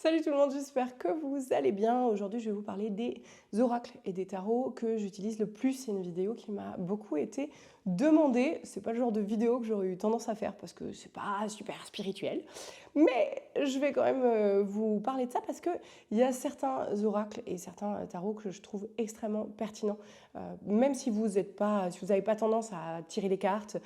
Salut tout le monde, j'espère que vous allez bien. Aujourd'hui, je vais vous parler des oracles et des tarots que j'utilise le plus. C'est une vidéo qui m'a beaucoup été demandée. C'est pas le genre de vidéo que j'aurais eu tendance à faire parce que c'est pas super spirituel. Mais je vais quand même vous parler de ça parce que il y a certains oracles et certains tarots que je trouve extrêmement pertinents. Même si vous n'avez pas tendance à tirer les cartes,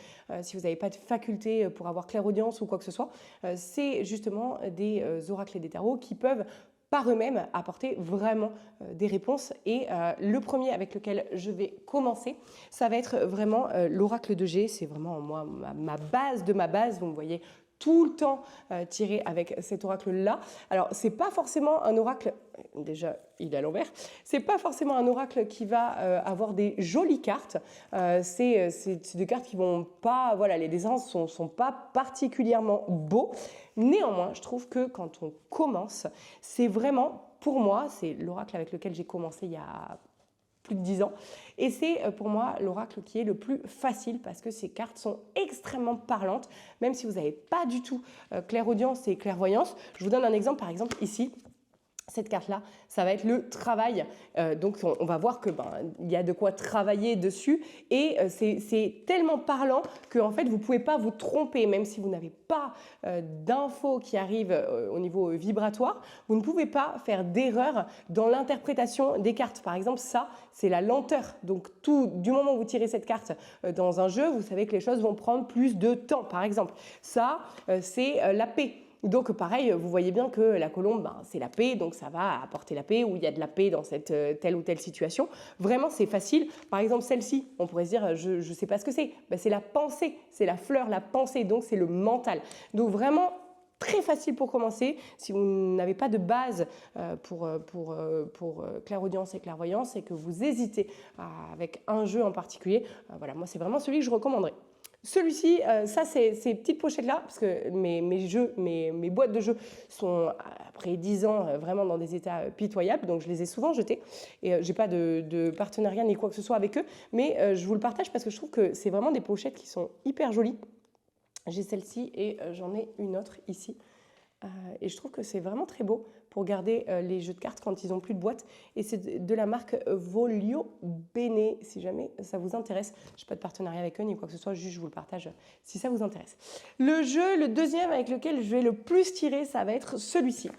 si vous n'avez pas de faculté pour avoir clairaudience ou quoi que ce soit, c'est justement des oracles et des tarots qui peuvent par eux-mêmes apporter vraiment des réponses. Et le premier avec lequel je vais commencer, ça va être vraiment l'oracle de G. C'est vraiment moi ma base de ma base. Vous me voyez tout le temps tiré avec cet oracle-là. Alors, c'est pas forcément un oracle, déjà, il est à l'envers, c'est pas forcément un oracle qui va avoir des jolies cartes. C'est des cartes qui vont pas, voilà, les dessins sont pas particulièrement beaux. Néanmoins, je trouve que quand on commence, c'est vraiment, pour moi, c'est l'oracle avec lequel j'ai commencé il y a plus de 10 ans. Et c'est pour moi l'oracle qui est le plus facile parce que ces cartes sont extrêmement parlantes, même si vous n'avez pas du tout clairaudience et clairvoyance. Je vous donne un exemple, par exemple ici. Cette carte-là, ça va être le travail. Donc, on va voir que il y a de quoi travailler dessus et c'est tellement parlant que en fait, vous pouvez pas vous tromper, même si vous n'avez pas d'infos qui arrivent au niveau vibratoire, vous ne pouvez pas faire d'erreur dans l'interprétation des cartes. Par exemple, ça, c'est la lenteur. Donc, du moment où vous tirez cette carte dans un jeu, vous savez que les choses vont prendre plus de temps. Par exemple, ça, c'est la paix. Donc pareil, vous voyez bien que la colombe, c'est la paix, donc ça va apporter la paix, ou il y a de la paix dans cette telle ou telle situation. Vraiment, c'est facile. Par exemple, celle-ci, on pourrait se dire, je ne sais pas ce que c'est. C'est la pensée, c'est la fleur, la pensée, donc c'est le mental. Donc vraiment, très facile pour commencer. Si vous n'avez pas de base pour clairaudience et clairvoyance et que vous hésitez avec un jeu en particulier, voilà, moi c'est vraiment celui que je recommanderais. Celui-ci, ça c'est ces petites pochettes-là, parce que mes boîtes de jeux sont, après 10 ans, vraiment dans des états pitoyables, donc je les ai souvent jetées. Et j'ai pas de partenariat ni quoi que ce soit avec eux, mais je vous le partage parce que je trouve que c'est vraiment des pochettes qui sont hyper jolies. J'ai celle-ci et j'en ai une autre ici. Et je trouve que c'est vraiment très beau pour garder les jeux de cartes quand ils n'ont plus de boîte. Et c'est de la marque Volio Bene, si jamais ça vous intéresse. Je n'ai pas de partenariat avec eux ni quoi que ce soit, juste je vous le partage si ça vous intéresse. Le deuxième avec lequel je vais le plus tirer, ça va être celui-ci.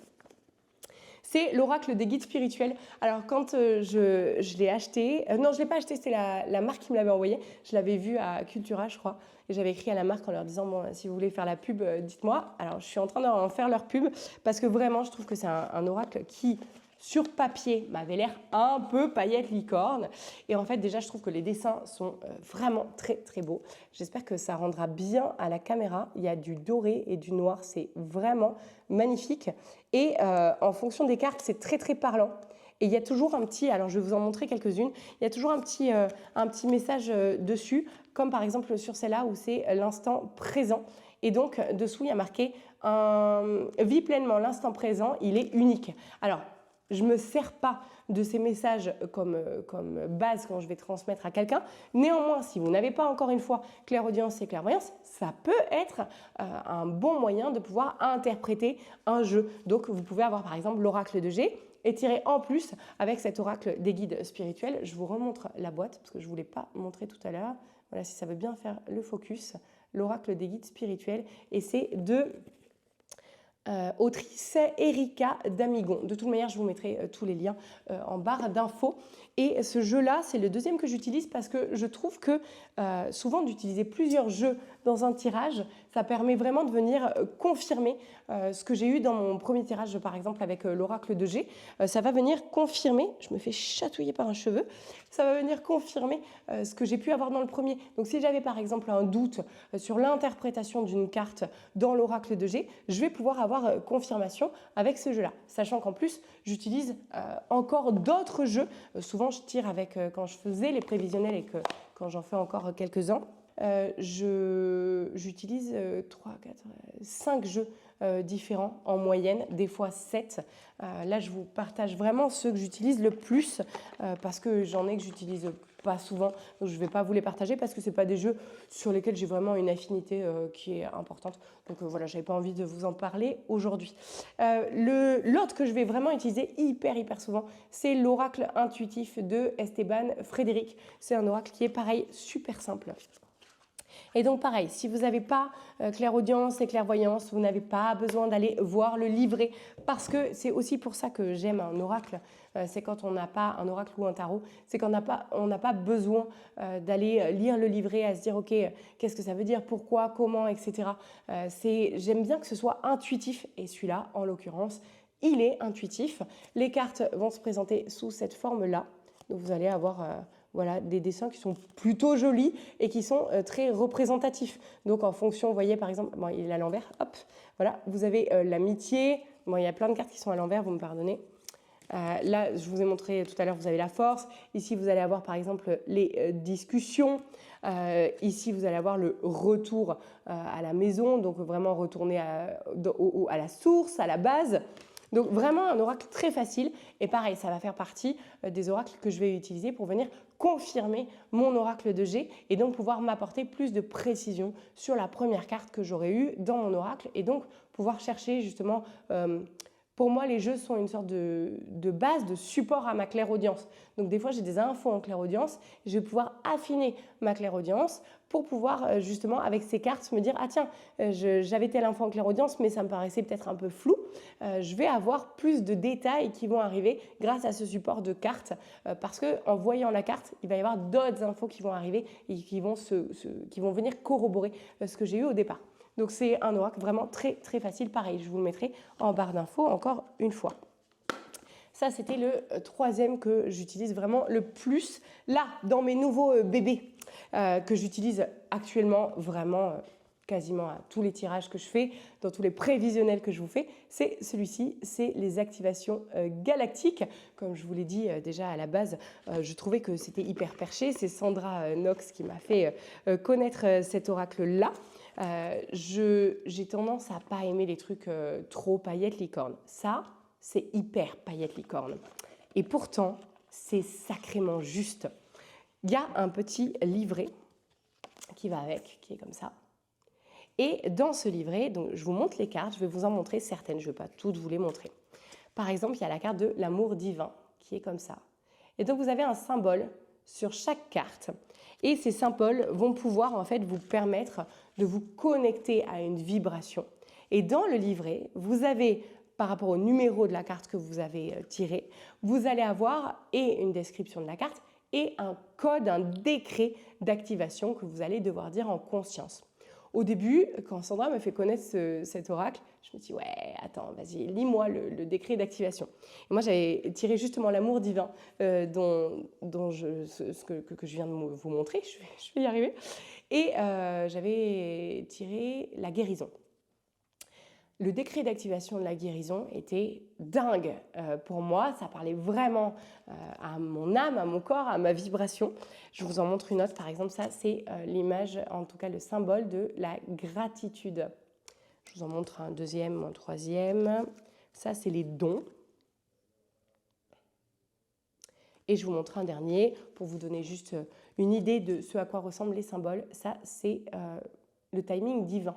C'est l'oracle des guides spirituels. Alors quand je l'ai acheté, non je l'ai pas acheté, c'est la marque qui me l'avait envoyé. Je l'avais vu à Cultura, je crois, et j'avais écrit à la marque en leur disant bon si vous voulez faire la pub, dites-moi. Alors je suis en train d'en faire leur pub parce que vraiment je trouve que c'est un oracle qui sur papier m'avait l'air un peu paillette licorne et en fait déjà je trouve que les dessins sont vraiment très très beaux. J'espère que ça rendra bien à la caméra. Il y a du doré et du noir, c'est vraiment magnifique et en fonction des cartes c'est très très parlant. Et il y a toujours un petit, alors je vais vous en montrer quelques-unes, il y a toujours un petit message dessus, comme par exemple sur celle-là où c'est l'instant présent. Et donc dessous il y a marqué vis pleinement l'instant présent, il est unique. Alors je ne me sers pas de ces messages comme base quand je vais transmettre à quelqu'un. Néanmoins, si vous n'avez pas encore une fois clairaudience et clairvoyance, ça peut être un bon moyen de pouvoir interpréter un jeu. Donc, vous pouvez avoir par exemple l'oracle de G et tirer en plus avec cet oracle des guides spirituels. Je vous remontre la boîte parce que je ne vous l'ai pas montré tout à l'heure. Voilà, si ça veut bien faire le focus. L'oracle des guides spirituels et c'est de... autrice Erika Damigon. De toute manière, je vous mettrai tous les liens en barre d'infos. Et ce jeu-là, c'est le deuxième que j'utilise parce que je trouve que souvent d'utiliser plusieurs jeux dans un tirage, ça permet vraiment de venir confirmer ce que j'ai eu dans mon premier tirage, par exemple avec l'oracle de G. Ça va venir confirmer, je me fais chatouiller par un cheveu, ça va venir confirmer ce que j'ai pu avoir dans le premier. Donc si j'avais par exemple un doute sur l'interprétation d'une carte dans l'oracle de G, je vais pouvoir avoir confirmation avec ce jeu-là. Sachant qu'en plus, j'utilise encore d'autres jeux. Souvent, je tire avec, quand je faisais les prévisionnels et que quand j'en fais encore quelques-uns, j'utilise 3, 4, 5 jeux différents en moyenne, des fois 7. Là, je vous partage vraiment ceux que j'utilise le plus parce que j'en ai que j'utilise pas souvent, donc je ne vais pas vous les partager parce que ce pas des jeux sur lesquels j'ai vraiment une affinité qui est importante. Donc voilà, je n'avais pas envie de vous en parler aujourd'hui. L'autre que je vais vraiment utiliser hyper souvent, c'est l'oracle intuitif de Esteban Frédéric. C'est un oracle qui est pareil, super simple. Et donc pareil, si vous n'avez pas clairaudience et clairvoyance, vous n'avez pas besoin d'aller voir le livret, parce que c'est aussi pour ça que j'aime un oracle, c'est quand on n'a pas un oracle ou un tarot, c'est qu'on n'a pas besoin d'aller lire le livret, à se dire ok, qu'est-ce que ça veut dire, pourquoi, comment, etc. J'aime bien que ce soit intuitif, et celui-là, en l'occurrence, il est intuitif. Les cartes vont se présenter sous cette forme-là, donc vous allez avoir... voilà, des dessins qui sont plutôt jolis et qui sont très représentatifs. Donc en fonction, vous voyez par exemple, bon, il est à l'envers, hop, voilà, vous avez l'amitié, bon, il y a plein de cartes qui sont à l'envers, vous me pardonnez. Là, je vous ai montré tout à l'heure, vous avez la force. Ici, vous allez avoir par exemple les discussions. Ici, vous allez avoir le retour à la maison, donc vraiment retourner à la source, à la base. Donc vraiment un oracle très facile et pareil, ça va faire partie des oracles que je vais utiliser pour venir confirmer mon oracle de G et donc pouvoir m'apporter plus de précision sur la première carte que j'aurais eue dans mon oracle et donc pouvoir chercher justement... pour moi, les jeux sont une sorte de base, de support à ma clairaudience. Donc des fois, j'ai des infos en clairaudience, je vais pouvoir affiner ma clairaudience pour pouvoir justement, avec ces cartes, me dire « Ah tiens, j'avais telle info en clairaudience, mais ça me paraissait peut-être un peu flou. Je vais avoir plus de détails qui vont arriver grâce à ce support de cartes parce qu'en voyant la carte, il va y avoir d'autres infos qui vont arriver et qui vont venir corroborer ce que j'ai eu au départ. » Donc c'est un oracle vraiment très facile. Pareil, je vous le mettrai en barre d'infos encore une fois. Ça, c'était le troisième que j'utilise vraiment le plus là, dans mes nouveaux bébés que j'utilise actuellement vraiment quasiment à tous les tirages que je fais, dans tous les prévisionnels que je vous fais. C'est celui-ci, c'est les activations galactiques. Comme je vous l'ai dit déjà à la base, je trouvais que c'était hyper perché. C'est Sandra Knox qui m'a fait connaître cet oracle-là. J'ai tendance à pas aimer les trucs trop paillettes licorne. Ça, c'est hyper paillettes licorne. Et pourtant, c'est sacrément juste. Il y a un petit livret qui va avec, qui est comme ça. Et dans ce livret, donc je vous montre les cartes, je vais vous en montrer certaines, je ne vais pas toutes vous les montrer. Par exemple, il y a la carte de l'amour divin qui est comme ça. Et donc vous avez un symbole sur chaque carte. Et ces symboles vont pouvoir en fait vous permettre de vous connecter à une vibration. Et dans le livret, vous avez, par rapport au numéro de la carte que vous avez tiré, vous allez avoir et une description de la carte et un code, un décret d'activation que vous allez devoir dire en conscience. Au début, quand Sandra me fait connaître cet oracle, je me dis ouais, attends, vas-y, lis-moi le décret d'activation. Et moi, j'avais tiré justement l'amour divin que je viens de vous montrer, je vais y arriver. Et j'avais tiré la guérison. Le décret d'activation de la guérison était dingue pour moi, ça parlait vraiment à mon âme, à mon corps, à ma vibration. Je vous en montre une autre, par exemple, ça c'est l'image, en tout cas le symbole de la gratitude. Je vous en montre un deuxième, un troisième. Ça c'est les dons. Et je vous montre un dernier pour vous donner juste une idée de ce à quoi ressemblent les symboles. Ça c'est le timing divin.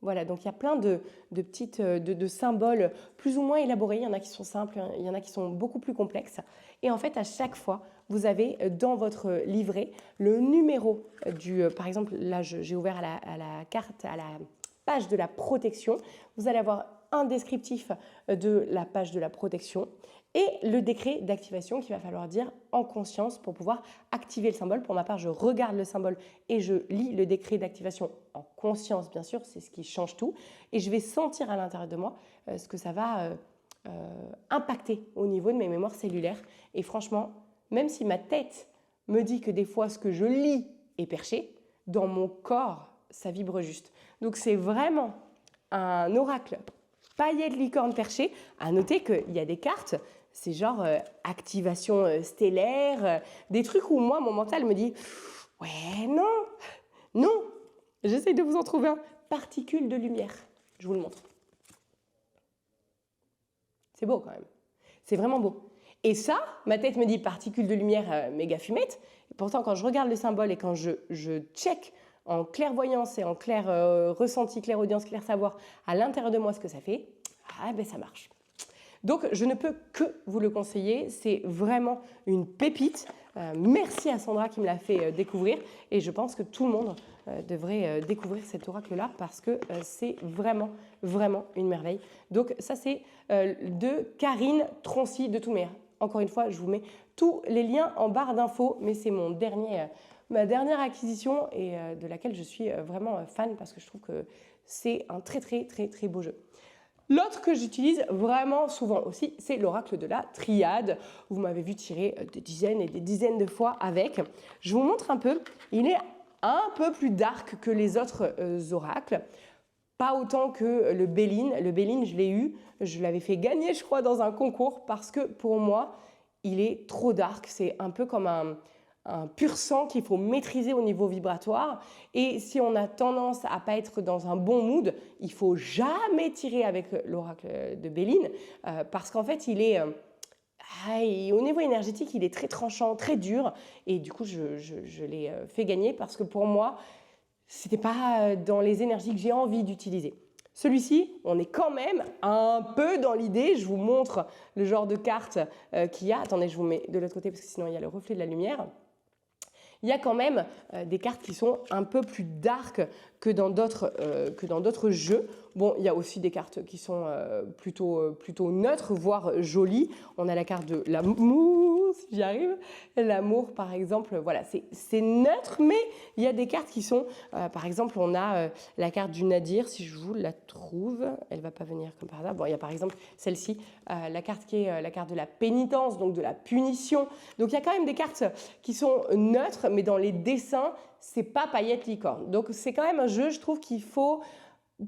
Voilà, donc il y a plein de petites symboles plus ou moins élaborés. Il y en a qui sont simples, il y en a qui sont beaucoup plus complexes. Et en fait, à chaque fois, vous avez dans votre livret le numéro par exemple, là j'ai ouvert à la carte, à la page de la protection. Vous allez avoir un descriptif de la page de la protection et le décret d'activation qu'il va falloir dire en conscience pour pouvoir activer le symbole. Pour ma part, je regarde le symbole et je lis le décret d'activation en conscience, bien sûr, c'est ce qui change tout. Et je vais sentir à l'intérieur de moi ce que ça va impacter au niveau de mes mémoires cellulaires. Et franchement, même si ma tête me dit que des fois ce que je lis est perché, dans mon corps, ça vibre juste. Donc c'est vraiment un oracle paillettes licorne perché. À noter qu'il y a des cartes, c'est genre activation stellaire, des trucs où moi, mon mental me dit « Ouais, non, Non, j'essaye de vous en trouver un. Particule de lumière. Je vous le montre. C'est beau quand même. C'est vraiment beau. Et ça, ma tête me dit particule de lumière méga fumette. Et pourtant, quand je regarde le symbole et quand je check en clairvoyance et en clair ressenti, clairaudience, clair savoir à l'intérieur de moi ce que ça fait, ah ben ça marche. Donc, je ne peux que vous le conseiller. C'est vraiment une pépite. Merci à Sandra qui me l'a fait découvrir. Et je pense que tout le monde devrait découvrir cet oracle-là parce que c'est vraiment, vraiment une merveille. Donc, ça, c'est de Karine Troncy de Toumer. Encore une fois, je vous mets tous les liens en barre d'infos. Mais c'est ma dernière acquisition et de laquelle je suis vraiment fan parce que je trouve que c'est un très, très, très, très beau jeu. L'autre que j'utilise vraiment souvent aussi, c'est l'oracle de la triade. Vous m'avez vu tirer des dizaines et des dizaines de fois avec. Je vous montre un peu. Il est un peu plus dark que les autres oracles. Pas autant que le Béline. Le Béline, je l'ai eu. Je l'avais fait gagner, je crois, dans un concours parce que pour moi, il est trop dark. C'est un peu comme un pur sang qu'il faut maîtriser au niveau vibratoire. Et si on a tendance à pas être dans un bon mood, il faut jamais tirer avec l'oracle de Béline parce qu'en fait, il est au niveau énergétique, il est très tranchant, très dur. Et du coup, je l'ai fait gagner parce que pour moi, c'était pas dans les énergies que j'ai envie d'utiliser. Celui-ci, on est quand même un peu dans l'idée. Je vous montre le genre de carte qu'il y a. Attendez, je vous mets de l'autre côté parce que sinon, il y a le reflet de la lumière. Il y a quand même des cartes qui sont un peu plus dark que dans d'autres jeux. Bon, il y a aussi des cartes qui sont plutôt neutres, voire jolies. On a la carte de l'amour, si j'y arrive. L'amour, par exemple, voilà, c'est neutre, mais il y a des cartes qui sont... par exemple, on a la carte du Nadir, si je vous la trouve. Elle ne va pas venir comme par hasard. Bon, il y a par exemple celle-ci, la carte qui est la carte de la pénitence, donc de la punition. Donc, il y a quand même des cartes qui sont neutres, mais dans les dessins, c'est pas paillettes licorne. Donc, c'est quand même un jeu, je trouve qu'il faut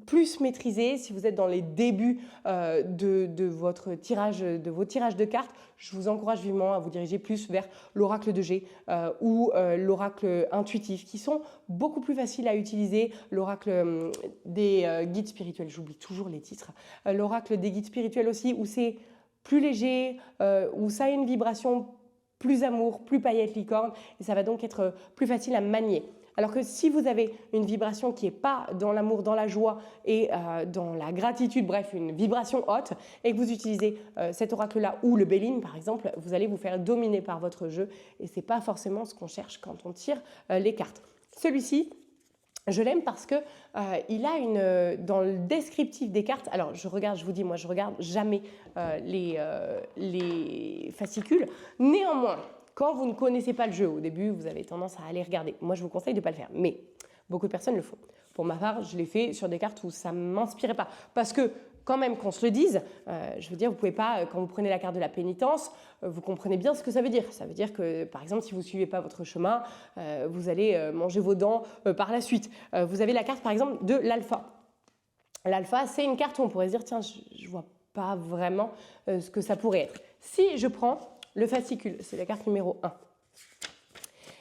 plus maîtriser. Si vous êtes dans les débuts de vos tirages de cartes, je vous encourage vivement à vous diriger plus vers l'oracle de G ou l'oracle intuitif qui sont beaucoup plus faciles à utiliser. L'oracle des guides spirituels, j'oublie toujours les titres. L'oracle des guides spirituels aussi où c'est plus léger, où ça a une vibration plus amour, plus paillettes licorne et ça va donc être plus facile à manier. Alors que si vous avez une vibration qui n'est pas dans l'amour, dans la joie et dans la gratitude, bref, une vibration haute, et que vous utilisez cet oracle-là ou le Béline, par exemple, vous allez vous faire dominer par votre jeu et ce n'est pas forcément ce qu'on cherche quand on tire les cartes. Celui-ci, je l'aime parce que il a dans le descriptif des cartes, alors je vous dis, moi je regarde jamais les fascicules. Néanmoins, quand vous ne connaissez pas le jeu, au début, vous avez tendance à aller regarder. Moi, je vous conseille de ne pas le faire, mais beaucoup de personnes le font. Pour ma part, je l'ai fait sur des cartes où ça ne m'inspirait pas. Parce que, quand même, qu'on se le dise, je veux dire, vous ne pouvez pas, quand vous prenez la carte de la pénitence, vous comprenez bien ce que ça veut dire. Ça veut dire que, par exemple, si vous ne suivez pas votre chemin, vous allez manger vos dents par la suite. Vous avez la carte, par exemple, de l'alpha. L'alpha, c'est une carte où on pourrait se dire, tiens, je ne vois pas vraiment ce que ça pourrait être. Si je prends le fascicule, c'est la carte numéro 1.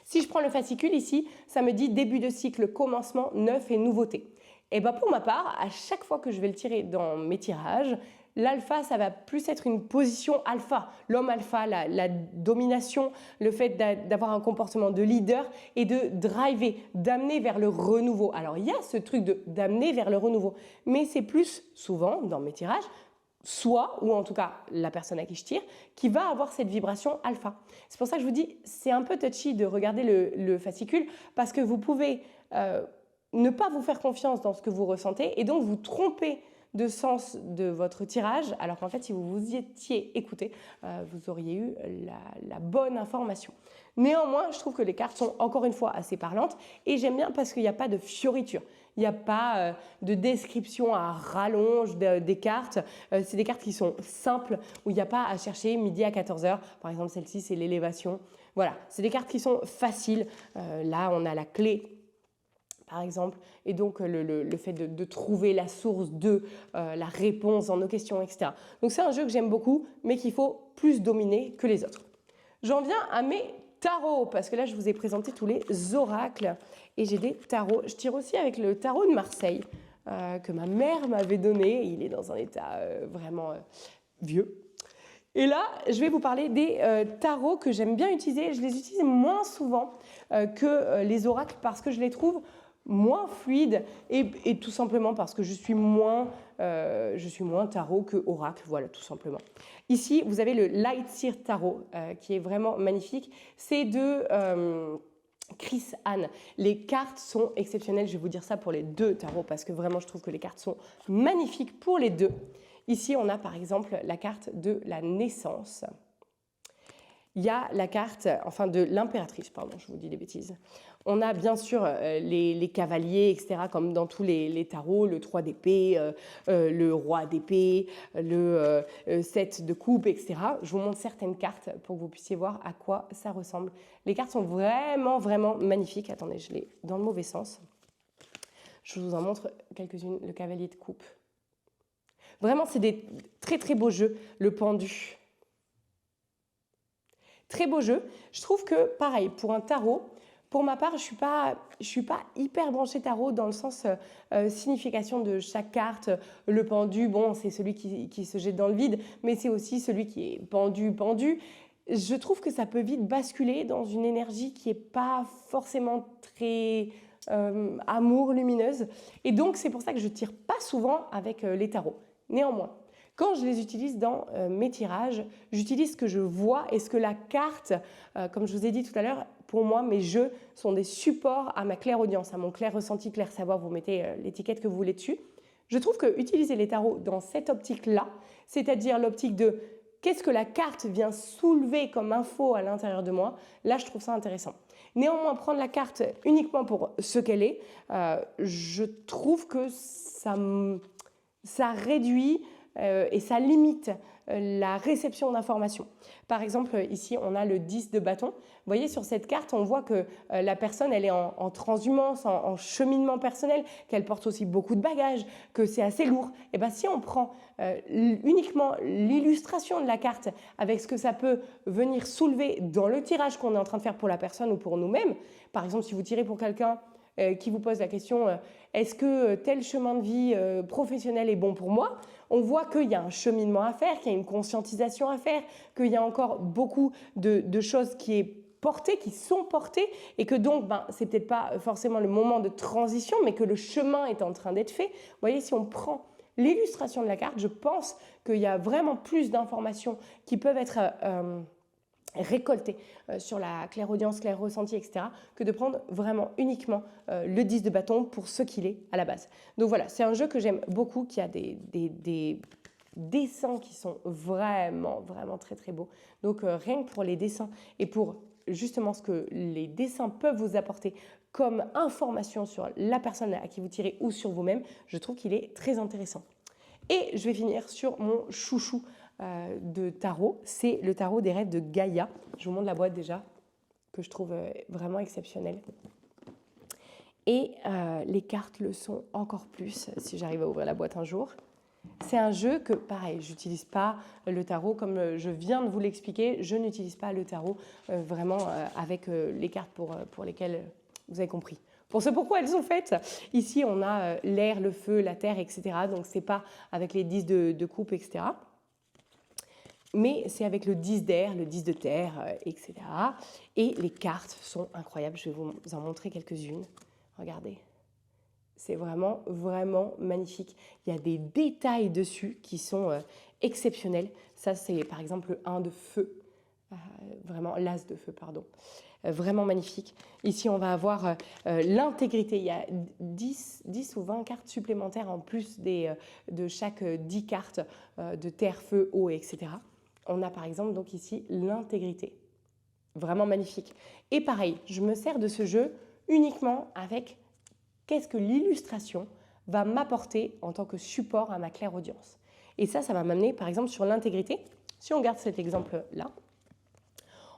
Si je prends le fascicule ici, ça me dit début de cycle, commencement, neuf et nouveauté. Et bien pour ma part, à chaque fois que je vais le tirer dans mes tirages, l'alpha, ça va plus être une position alpha. L'homme alpha, la domination, le fait d'avoir un comportement de leader et de driver, d'amener vers le renouveau. Alors il y a ce truc d'amener vers le renouveau, mais c'est plus souvent dans mes tirages, soit, ou en tout cas la personne à qui je tire, qui va avoir cette vibration alpha. C'est pour ça que je vous dis, c'est un peu touchy de regarder le fascicule parce que vous pouvez ne pas vous faire confiance dans ce que vous ressentez et donc vous tromper de sens de votre tirage, alors qu'en fait, si vous vous y étiez écouté, vous auriez eu la bonne information. Néanmoins, je trouve que les cartes sont encore une fois assez parlantes et j'aime bien parce qu'il n'y a pas de fioriture. Il n'y a pas de description à rallonge des cartes. C'est des cartes qui sont simples, où il n'y a pas à chercher midi à 14h. Par exemple, celle-ci, c'est l'élévation. Voilà, c'est des cartes qui sont faciles. Là, on a la clé, par exemple, et donc le fait de trouver la source de la réponse dans nos questions, etc. Donc, c'est un jeu que j'aime beaucoup, mais qu'il faut plus dominer que les autres. J'en viens à mes tarot, parce que là, je vous ai présenté tous les oracles et j'ai des tarots. Je tire aussi avec le tarot de Marseille que ma mère m'avait donné. Il est dans un état vraiment vieux. Et là, je vais vous parler des tarots que j'aime bien utiliser. Je les utilise moins souvent que les oracles parce que je les trouve moins fluides et tout simplement parce que je suis moins tarot que oracle, voilà, tout simplement. Ici, vous avez le Light Seer Tarot qui est vraiment magnifique. C'est de Chris Anne. Les cartes sont exceptionnelles. Je vais vous dire ça pour les deux tarots parce que vraiment, je trouve que les cartes sont magnifiques pour les deux. Ici, on a par exemple la carte de la naissance. Il y a la carte, enfin de l'impératrice, pardon, je vous dis des bêtises. On a bien sûr les cavaliers, etc., comme dans tous les tarots, le 3 d'épée, le roi d'épée, le 7 de coupe, etc. Je vous montre certaines cartes pour que vous puissiez voir à quoi ça ressemble. Les cartes sont vraiment, vraiment magnifiques. Attendez, je l'ai dans le mauvais sens. Je vous en montre quelques-unes. Le cavalier de coupe. Vraiment, c'est des très, très beaux jeux. Le pendu. Très beau jeu. Je trouve que, pareil, pour un tarot, pour ma part, je suis pas hyper branchée tarot dans le sens signification de chaque carte. Le pendu, bon, c'est celui qui se jette dans le vide, mais c'est aussi celui qui est pendu. Je trouve que ça peut vite basculer dans une énergie qui n'est pas forcément très amour, lumineuse. Et donc, c'est pour ça que je tire pas souvent avec les tarots. Néanmoins, quand je les utilise dans mes tirages, j'utilise ce que je vois et ce que la carte, comme je vous ai dit tout à l'heure, pour moi, mes jeux sont des supports à ma clairaudience, à mon clair ressenti, clair savoir, vous mettez l'étiquette que vous voulez dessus. Je trouve que utiliser les tarots dans cette optique-là, c'est-à-dire l'optique de qu'est-ce que la carte vient soulever comme info à l'intérieur de moi, là, je trouve ça intéressant. Néanmoins, prendre la carte uniquement pour ce qu'elle est, je trouve que ça réduit et ça limite la réception d'informations. Par exemple, ici, on a le 10 de bâton. Vous voyez, sur cette carte, on voit que la personne, elle est en transhumance, en cheminement personnel, qu'elle porte aussi beaucoup de bagages, que c'est assez lourd. Et bien, si on prend uniquement l'illustration de la carte avec ce que ça peut venir soulever dans le tirage qu'on est en train de faire pour la personne ou pour nous-mêmes, par exemple, si vous tirez pour quelqu'un qui vous pose la question est-ce que tel chemin de vie professionnel est bon pour moi? On voit qu'il y a un cheminement à faire, qu'il y a une conscientisation à faire, qu'il y a encore beaucoup de choses qui sont portées et que donc c'est peut-être pas forcément le moment de transition mais que le chemin est en train d'être fait. Vous voyez, si on prend l'illustration de la carte, je pense qu'il y a vraiment plus d'informations qui peuvent être récolter sur la clairaudience, clair ressenti, etc., que de prendre vraiment uniquement le 10 de bâton pour ce qu'il est à la base. Donc voilà, c'est un jeu que j'aime beaucoup, qui a des dessins qui sont vraiment, vraiment très, très beaux. Donc rien que pour les dessins et pour justement ce que les dessins peuvent vous apporter comme information sur la personne à qui vous tirez ou sur vous-même, je trouve qu'il est très intéressant. Et je vais finir sur mon chouchou de tarot, c'est le tarot des rêves de Gaïa. Je vous montre la boîte déjà, que je trouve vraiment exceptionnelle. Et les cartes le sont encore plus, si j'arrive à ouvrir la boîte un jour. C'est un jeu que, pareil, je n'utilise pas le tarot, comme je viens de vous l'expliquer, je n'utilise pas le tarot vraiment avec les cartes pour lesquelles vous avez compris. Pour ce pourquoi elles sont faites. Ici, on a l'air, le feu, la terre, etc. Donc, ce n'est pas avec les 10 de coupe, etc. Mais c'est avec le 10 d'air, le 10 de terre, etc. Et les cartes sont incroyables. Je vais vous en montrer quelques-unes. Regardez. C'est vraiment, vraiment magnifique. Il y a des détails dessus qui sont exceptionnels. Ça, c'est par exemple le 1 de feu. Vraiment, l'as de feu, pardon. Vraiment magnifique. Ici, on va avoir l'intégrité. Il y a 10 ou 20 cartes supplémentaires en plus de chaque 10 cartes de terre, feu, eau, etc. On a par exemple donc ici l'intégrité. Vraiment magnifique. Et pareil, je me sers de ce jeu uniquement avec qu'est-ce que l'illustration va m'apporter en tant que support à ma clairaudience. Et ça va m'amener par exemple sur l'intégrité. Si on regarde cet exemple-là,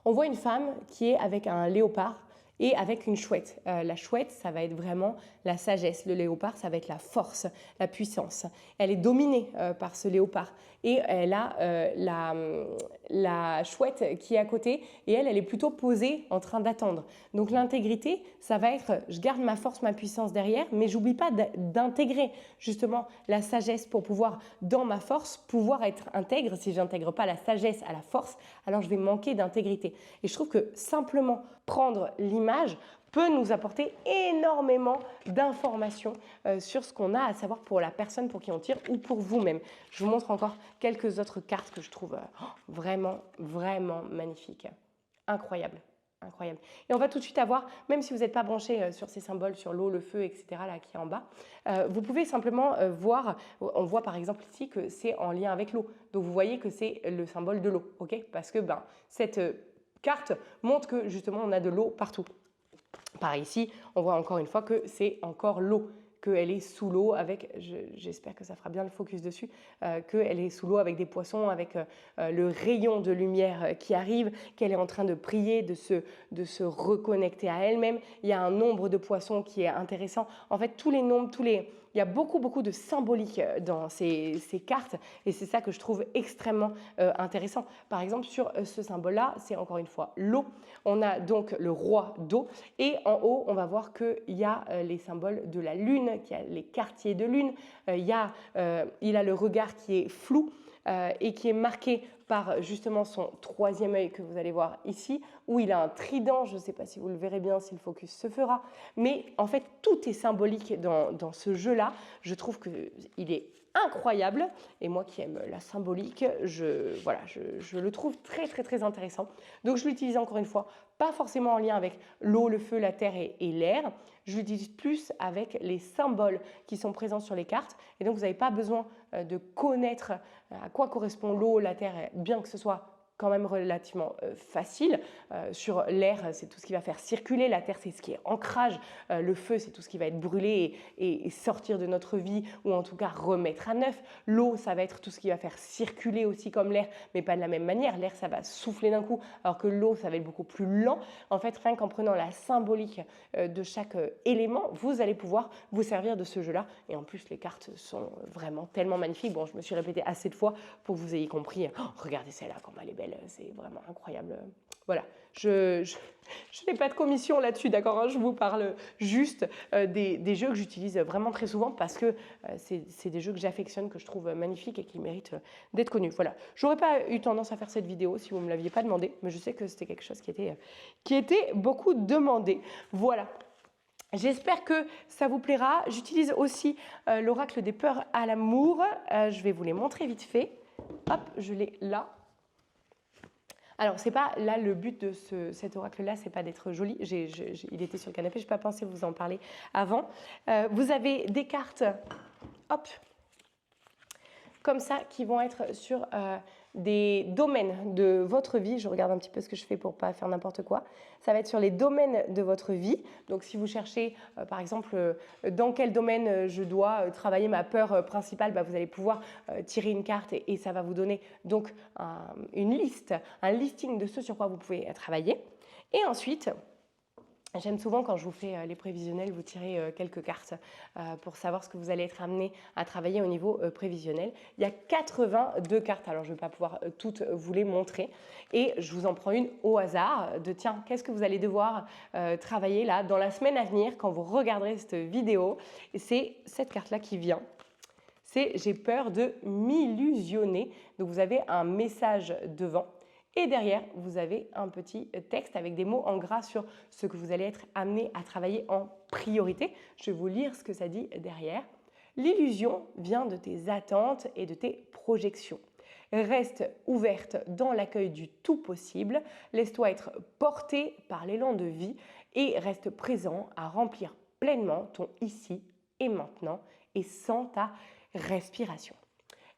on voit une femme qui est avec un léopard et avec une chouette. La chouette, ça va être vraiment la sagesse. Le léopard, ça va être la force, la puissance. Elle est dominée par ce léopard et elle a la chouette qui est à côté et elle est plutôt posée en train d'attendre. Donc l'intégrité, ça va être je garde ma force, ma puissance derrière, mais j'oublie pas d'intégrer justement la sagesse pour pouvoir, dans ma force, pouvoir être intègre. Si j'intègre pas la sagesse à la force, alors je vais manquer d'intégrité. Et je trouve que simplement prendre l'image peut nous apporter énormément d'informations sur ce qu'on a à savoir pour la personne pour qui on tire ou pour vous-même. Je vous montre encore quelques autres cartes que je trouve vraiment, vraiment magnifiques. Incroyable. Incroyable. Et on va tout de suite avoir, même si vous n'êtes pas branché sur ces symboles, sur l'eau, le feu, etc., là qui est en bas, vous pouvez simplement voir, on voit par exemple ici que c'est en lien avec l'eau. Donc vous voyez que c'est le symbole de l'eau, ok? Parce que cette carte montre que justement on a de l'eau partout. Par ici, on voit encore une fois que c'est encore l'eau, qu'elle est sous l'eau avec, j'espère que ça fera bien le focus dessus, qu'elle est sous l'eau avec des poissons, avec le rayon de lumière qui arrive, qu'elle est en train de prier, de se reconnecter à elle-même. Il y a un nombre de poissons qui est intéressant. En fait, tous les nombres, il y a beaucoup de symbolique dans ces cartes et c'est ça que je trouve extrêmement intéressant. Par exemple, sur ce symbole-là, c'est encore une fois l'eau. On a donc le roi d'eau et en haut, on va voir qu'il y a les symboles de la lune, qu'il y a les quartiers de lune. Il a le regard qui est flou et qui est marqué par justement son troisième œil que vous allez voir ici, où il a un trident, je ne sais pas si vous le verrez bien, si le focus se fera, mais en fait tout est symbolique dans ce jeu-là. Je trouve qu'il est incroyable et moi qui aime la symbolique, je le trouve très intéressant. Donc je l'utilise encore une fois, pas forcément en lien avec l'eau, le feu, la terre et l'air, je l'utilise plus avec les symboles qui sont présents sur les cartes et donc vous n'avez pas besoin de connaître à quoi correspond l'eau, la terre, bien que ce soit quand même relativement facile. Sur l'air, c'est tout ce qui va faire circuler. La terre, c'est ce qui est ancrage. Le feu, c'est tout ce qui va être brûlé et sortir de notre vie ou en tout cas remettre à neuf. L'eau, ça va être tout ce qui va faire circuler aussi comme l'air, mais pas de la même manière. L'air, ça va souffler d'un coup, alors que l'eau, ça va être beaucoup plus lent. En fait, rien qu'en prenant la symbolique de chaque élément, vous allez pouvoir vous servir de ce jeu-là. Et en plus, les cartes sont vraiment tellement magnifiques. Bon, je me suis répétée assez de fois pour que vous ayez compris. Oh, regardez celle-là, comme elle est belle. C'est vraiment incroyable. Voilà, je n'ai pas de commission là-dessus, d'accord, hein, je vous parle juste des jeux que j'utilise vraiment très souvent parce que c'est des jeux que j'affectionne, que je trouve magnifiques et qui méritent d'être connus. Voilà, j'aurais pas eu tendance à faire cette vidéo si vous ne me l'aviez pas demandé, mais je sais que c'était quelque chose qui était beaucoup demandé. Voilà. J'espère que ça vous plaira. J'utilise aussi l'oracle des peurs à l'amour. Je vais vous les montrer vite fait. Hop, je l'ai là. Alors, c'est pas là le but de cet oracle-là, c'est pas d'être joli. Il était sur le canapé, je n'ai pas pensé vous en parler avant. Vous avez des cartes, hop, comme ça, qui vont être sur des domaines de votre vie. Je regarde un petit peu ce que je fais pour pas faire n'importe quoi. Ça va être sur les domaines de votre vie. Donc, si vous cherchez, par exemple, dans quel domaine je dois travailler ma peur principale, vous allez pouvoir tirer une carte et ça va vous donner donc une liste, un listing de ce sur quoi vous pouvez travailler. Et ensuite, j'aime souvent quand je vous fais les prévisionnels, vous tirez quelques cartes pour savoir ce que vous allez être amené à travailler au niveau prévisionnel. Il y a 82 cartes, alors je ne vais pas pouvoir toutes vous les montrer. Et je vous en prends une au hasard de tiens, qu'est-ce que vous allez devoir travailler là dans la semaine à venir quand vous regarderez cette vidéo. Et c'est cette carte-là qui vient. C'est j'ai peur de m'illusionner. Donc vous avez un message devant. Et derrière, vous avez un petit texte avec des mots en gras sur ce que vous allez être amené à travailler en priorité. Je vais vous lire ce que ça dit derrière. L'illusion vient de tes attentes et de tes projections. Reste ouverte dans l'accueil du tout possible. Laisse-toi être porté par l'élan de vie et reste présent à remplir pleinement ton ici et maintenant et sans ta respiration.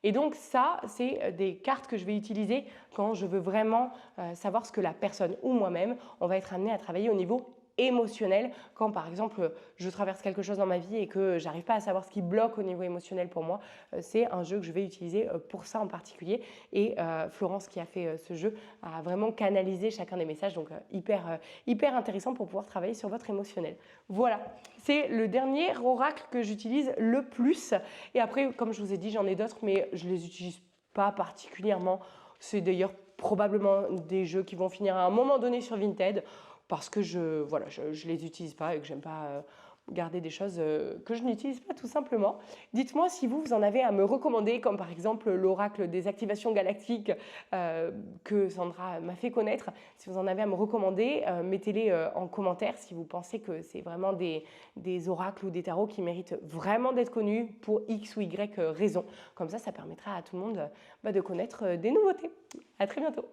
Et donc ça, c'est des cartes que je vais utiliser quand je veux vraiment savoir ce que la personne ou moi-même, on va être amené à travailler au niveau émotionnel. Quand par exemple je traverse quelque chose dans ma vie et que j'arrive pas à savoir ce qui bloque au niveau émotionnel pour moi, c'est un jeu que je vais utiliser pour ça en particulier. Et Florence qui a fait ce jeu a vraiment canalisé chacun des messages, donc hyper intéressant pour pouvoir travailler sur votre émotionnel. Voilà, c'est le dernier oracle que j'utilise le plus. Et après, comme je vous ai dit, j'en ai d'autres, mais je les utilise pas particulièrement. C'est d'ailleurs probablement des jeux qui vont finir à un moment donné sur Vinted parce que je les utilise pas et que j'aime pas garder des choses que je n'utilise pas tout simplement. Dites-moi si vous en avez à me recommander, comme par exemple l'oracle des activations galactiques que Sandra m'a fait connaître. Si vous en avez à me recommander, mettez-les en commentaire si vous pensez que c'est vraiment des oracles ou des tarots qui méritent vraiment d'être connus pour X ou Y raison. Comme ça permettra à tout le monde de connaître des nouveautés. À très bientôt.